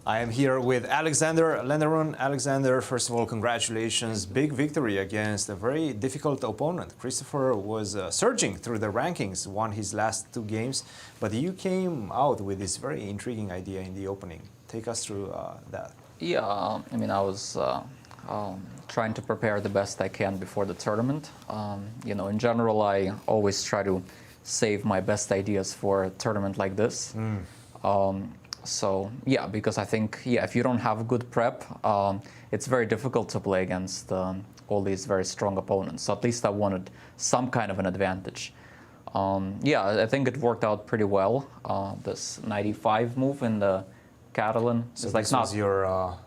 I am here with Alexander Lenderman. Alexander, first of all, congratulations. Big victory against a very difficult opponent. Christopher was surging through the rankings, won his last 2 games, but you came out with this very intriguing idea in the opening. Take us through that. Yeah, I was trying to prepare the best I can before the tournament. In general, I always try to save my best ideas for a tournament like this. So yeah, because I think if you don't have good prep, it's very difficult to play against all these very strong opponents. So at least I wanted some kind of an advantage. I think it worked out pretty well. This 95 move in the Catalan so is this was your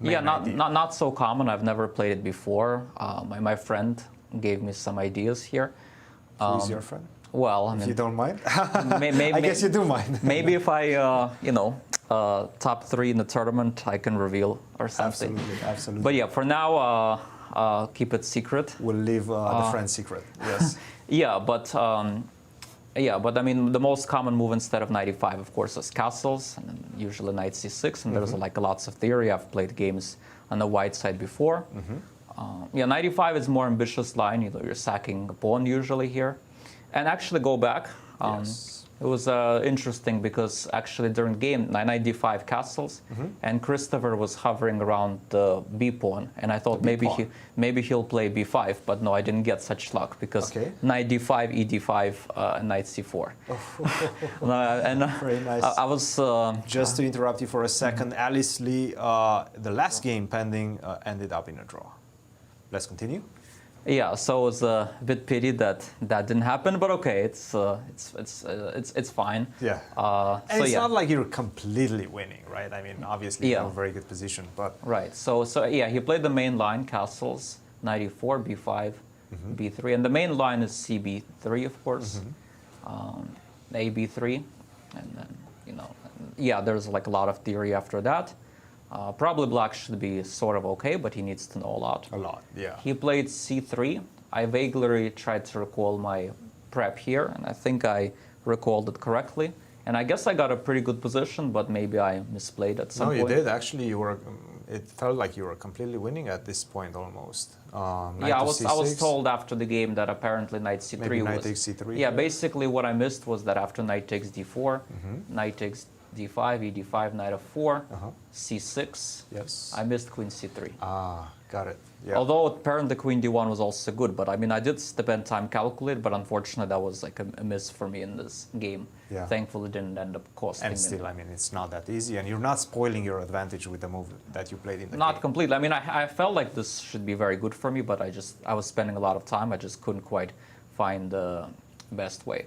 not so common. I've never played it before. My friend gave me some ideas here. Who's your friend? Well, I mean, if you don't mind, maybe, I guess you do mind. Maybe if I, top 3 in the tournament, I can reveal or something. Absolutely. But yeah, for now, keep it secret. We'll leave the friend secret. Yes. But I mean, the most common move instead of 95, of course, is castles, and then usually knight c6, and there's like lots of theory. I've played games on the white side before. 95 is more ambitious line. You're sacking a pawn usually here. And actually go back. It was interesting because actually during game, knight d5 castles, and Christopher was hovering around the b pawn, and I thought maybe he'll play b5, but no, I didn't get such luck because knight d5, e d5, knight c4. Very nice. I was just to interrupt you for a second, Alice Lee, the last game pending ended up in a draw. Let's continue. Yeah, so it was a bit pity that didn't happen, but okay, it's fine. Yeah. And it's not like you're completely winning, right? I mean, obviously you're in a very good position, but right. So yeah, he played the main line, castles, knight e4, b5, b3, and the main line is cb3, of course, ab3, and then there's like a lot of theory after that. Probably black should be sort of okay, but he needs to know a lot. A lot, yeah. He played c3. I vaguely tried to recall my prep here, and I think I recalled it correctly. And I guess I got a pretty good position, but maybe I misplayed at some point. No, you did. Actually, you were. It felt like you were completely winning at this point almost. I was told after the game that apparently knight c3 maybe was. Knight takes c3. Yeah, basically what I missed was that after knight takes d4, knight takes d5, e d5, knight f4, c6. Yes. I missed queen c3. Ah, got it. Yeah. Although apparently queen d1 was also good, but I mean I did spend time calculate, but unfortunately that was like a miss for me in this game. Yeah. Thankfully, it didn't end up costing me. And still, I mean, it's not that easy, and you're not spoiling your advantage with the move that you played in the game. Not completely. I mean, I felt like this should be very good for me, but I was spending a lot of time. I just couldn't quite find the best way.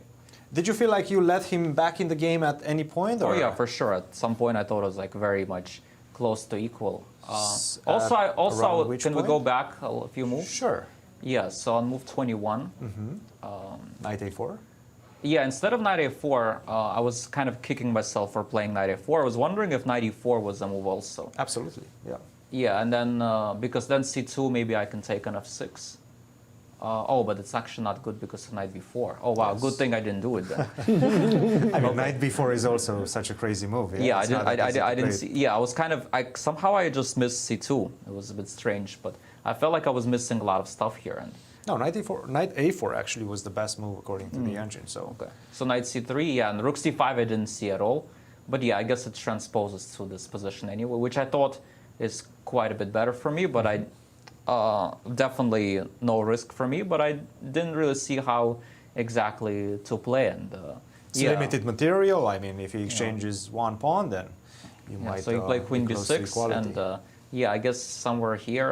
Did you feel like you let him back in the game at any point? Or? Oh yeah, for sure. At some point, I thought it was like very much close to equal. Also, can we go back a few moves? Sure. Yeah. So on move 21, knight a4. Yeah, instead of knight a4, I was kind of kicking myself for playing knight a4. I was wondering if knight e4 was a move also. Absolutely. Yeah. Yeah, and then because then c2, maybe I can take on f6. But it's actually not good because of knight b4. Oh wow, good thing I didn't do it then. I mean, knight b4 is also such a crazy move. Yeah, I didn't see. Yeah, I was kind of. Somehow I just missed c2. It was a bit strange, but I felt like I was missing a lot of stuff here. And no, knight a4 actually was the best move according to the engine. So okay, so knight c3, yeah, and rook c5 I didn't see at all. But yeah, I guess it transposes to this position anyway, which I thought is quite a bit better for me. But I. Definitely no risk for me, but I didn't really see how exactly to play. And it's limited material. I mean, if he exchanges one pawn, then you might. So you play queen b6, and I guess somewhere here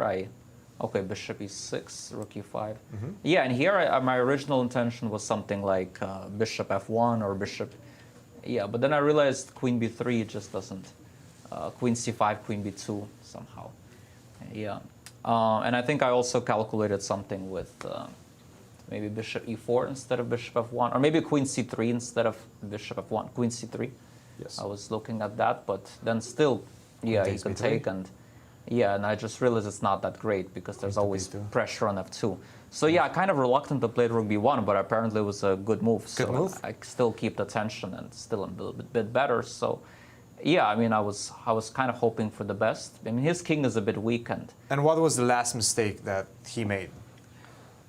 bishop e6, rook e5. Yeah, and here my original intention was something like bishop f1 or bishop. Yeah, but then I realized queen b3 just doesn't. Queen c5, queen b2 somehow. Yeah. And I think I also calculated something with maybe bishop e4 instead of bishop f1, or maybe queen c3 instead of bishop f1, queen c3. Yes. I was looking at that, but then still, you can take, and I just realized it's not that great because there's always pressure on f2. So yeah, kind of reluctant to play rook b1, but apparently it was a good move. Good move. I still keep the tension and still a bit better. So yeah, I mean, I was kind of hoping for the best. I mean, his king is a bit weakened. And what was the last mistake that he made?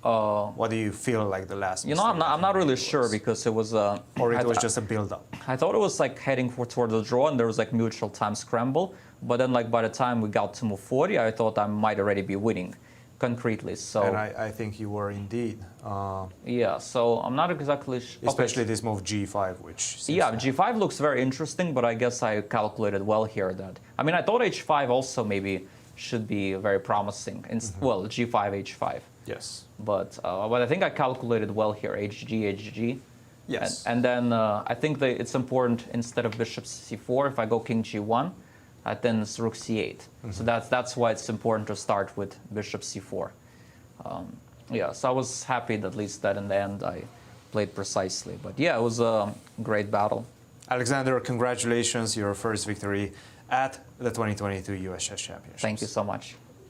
What do you feel like the last You mistake? know, I'm not really sure because it was Or it was just a build-up? I thought it was like heading toward the draw, and there was like mutual time scramble. But then, like by the time we got to move 40, I thought I might already be winning, concretely. So. And I think you were indeed. Yeah. So I'm not exactly. Especially this move G5, which. Yeah, G5 looks very interesting, but I guess I calculated well here that. I mean, I thought H5 also maybe should be very promising. Well, G5, H5. Yes. But I think I calculated well here, HG, HG. Yes. And then I think that it's important instead of bishop c4, if I go king g1, then it's rook c8. So that's why it's important to start with bishop c4. Yeah, so I was happy that at least that in the end I played precisely. But yeah, it was a great battle. Alexander, congratulations, your first victory at the 2022 US Chess Championships. Thank you so much.